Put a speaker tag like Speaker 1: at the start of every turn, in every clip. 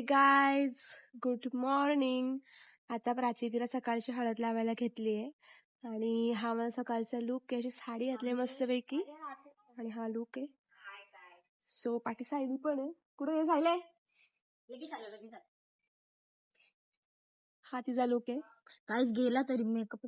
Speaker 1: Guys, good morning. आता प्राची तिला सकाळची हळद लावायला घेतली आहे आणि हा मला सकाळचा लुक आहे. अशी साडी घातली मस्तपैकी आणि हा लुक आहे. सो पाठी सायली पण आहे. कुठे हे सायले? हा तिचा लुक आहे.
Speaker 2: काहीच गेला तरी मेकअप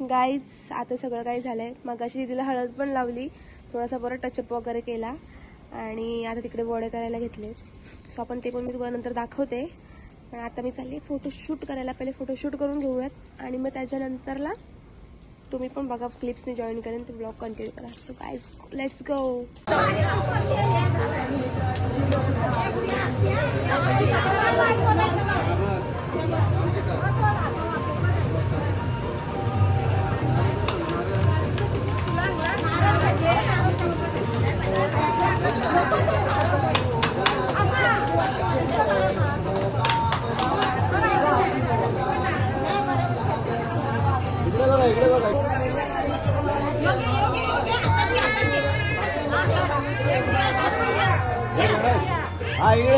Speaker 1: गाईज, आता सगळं काही झालंय. मग अशी तिला हळद पण लावली, थोडासा परत टचअप वगैरे केला आणि आता तिकडे वडे करायला घेतले. सो आपण ते पण मी तुम्हाला नंतर दाखवते. पण आता मी चालली फोटोशूट करायला. पहिले फोटोशूट करून घेऊयात आणि मग त्याच्यानंतरला तुम्ही पण बघा, क्लिप्सनी जॉईन करेन, तर ब्लॉग कंटिन्यू करा. So guys, let's go.
Speaker 3: इकडे बघा, इकडे बघा,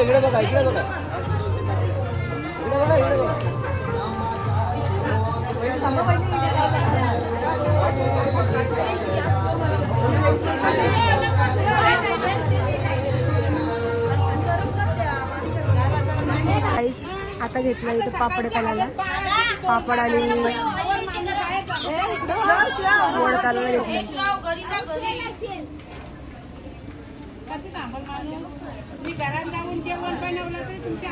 Speaker 3: इकडे बघा, इकडे बघा.
Speaker 1: आता घेतलं इथं पापड कालाला, पापड आणि वड कालाला घेतलं.
Speaker 4: मी घरात जाऊन जेवण बनवलं तरी तुमच्या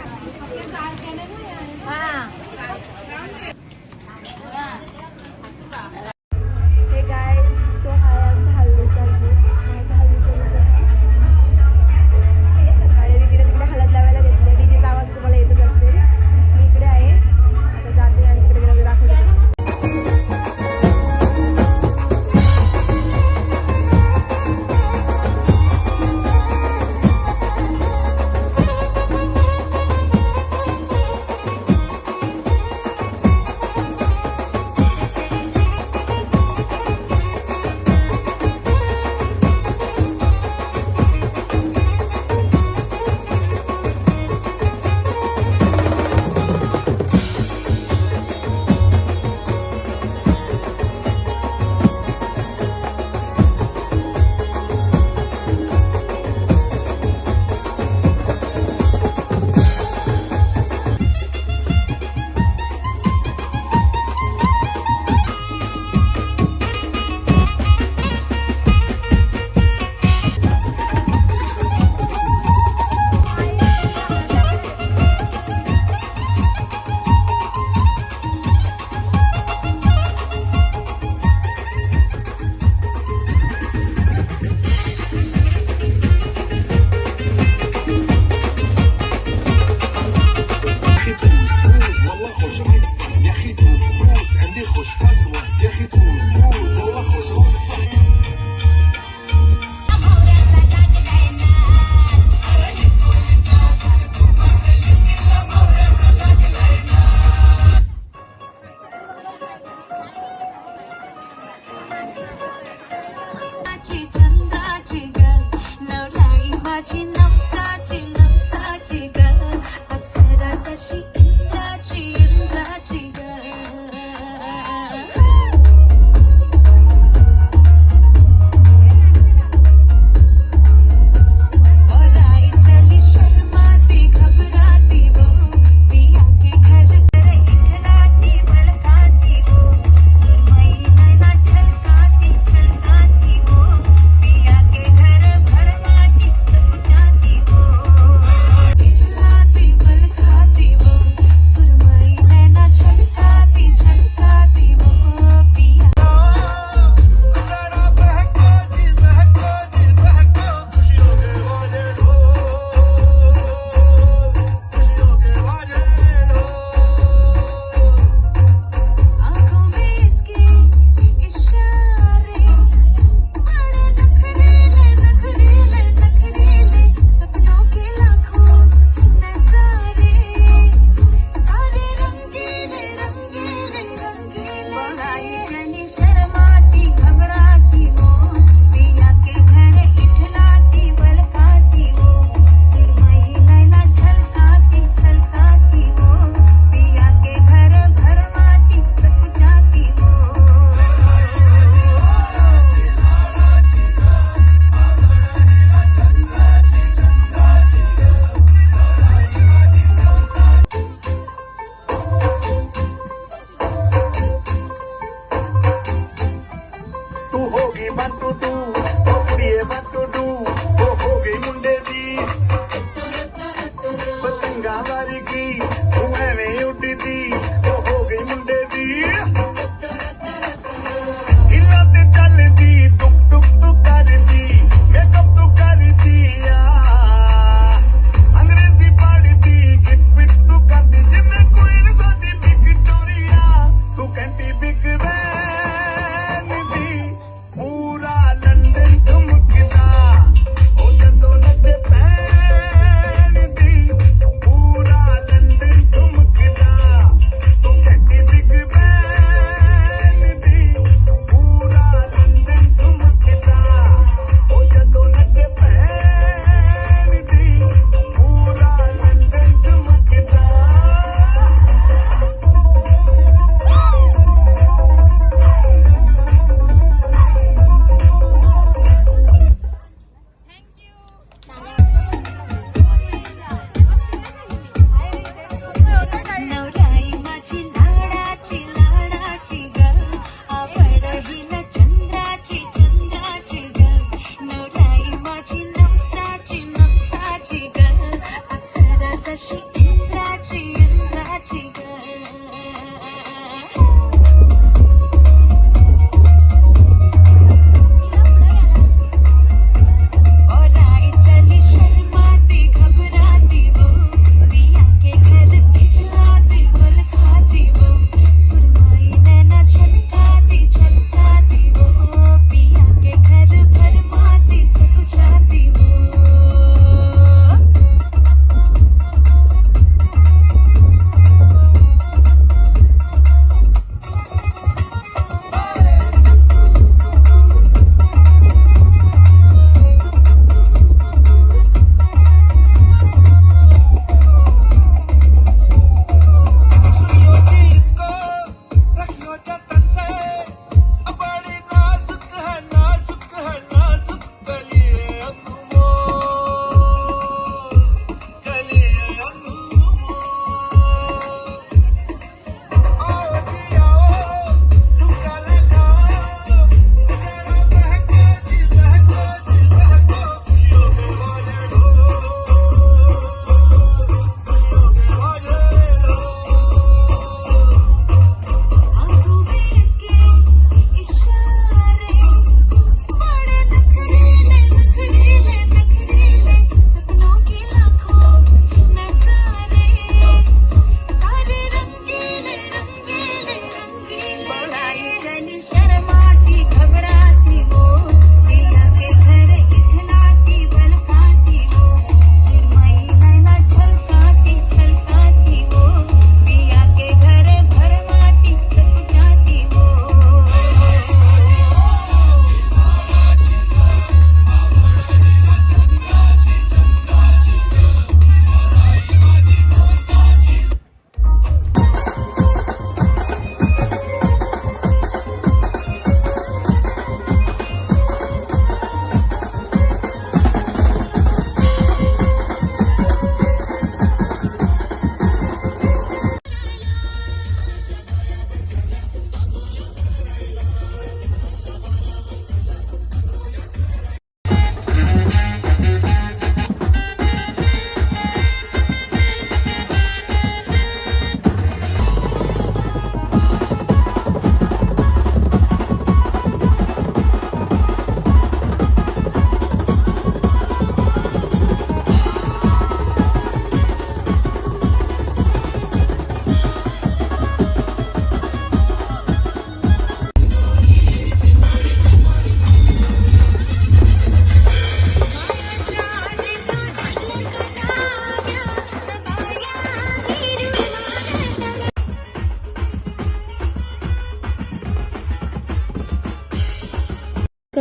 Speaker 1: हे गाईज, तो हा आमचा हल्दीचा आणि तिकडे तिकडे हळद लावायला घेतली. डीजेचा आवाज तुम्हाला येतच असेल. मी इकडे आहे, आता जाते आणि तिकडे गेल्यावर दाखवते.
Speaker 5: चंद्राची चंद्राची ग नवलाई माझी नवसाची नवसाची ग अप्सरा जशी इंद्राची इंद्राची ग और आई चली शर्माती घबराती वो पिया के घर इठलाती बलखाती वो सुरमई नैना छलकाती छलकाती वो पिया के घर भरमाती सकुचाती वो इठलाती बलखाती वो सुरमई नैना छलकाती छलकाती वो पिया आँखों में इसके इशारे बड़े नखरेले नखरेले नखरेले सपनों के लाखों नजारे सारे रंगीले रंगीले रंगीले आई चली शर्माती घबराती वो पिया के घर इठलाती बलखाती वो सुरमई नैना छलकाती छलकाती वो पिया के घर भरमाती सकुचाती वो
Speaker 6: तू होगी बंटू टू ओ कुड़िए बंटू टू वो हो गई मुंडे दी पतंगा वारिगी तू एवें उड्डी दी वो हो गई मुंडे दी हिला ते चलदी टुक टुक टुक करदी मेकअप तू कर दिया अंग्रेजी पढ़दी गिट पिट तू करदी जिन्ने कोई साडी विक्टोरिया तू कहती बिग वैन दी पूरा लंदन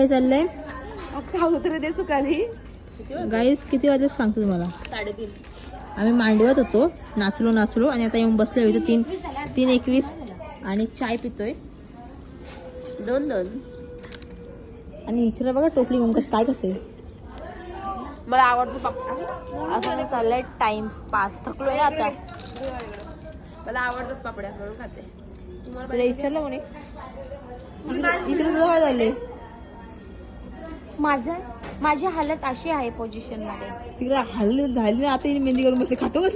Speaker 2: काय चाललंय
Speaker 1: आता उतरे दे सुकाली.
Speaker 2: गाईस किती वाजत सांगतो तुम्हाला 3:30. आम्ही मांडवत होतो, नाचलो आणि आता येऊन बसलो इथे 3:21 आणि चाय पितोय 2 आणि इकडे बघा टोपली मग काय करते.
Speaker 1: मला आवडतो पापड.
Speaker 2: असं चाललंय टाइमपास. थकलोय ना आता.
Speaker 1: मला आवडतात पापड्या म्हणून खाते. तुम्हाला
Speaker 2: तुला विचारलं कोणी इकडे तुझं काय झालंय.
Speaker 7: माझी हालत अशी आहे पोझिशन मध्ये.
Speaker 2: तिकडे हल्ली झाली ना आता मेहंदी करून बसले खातो का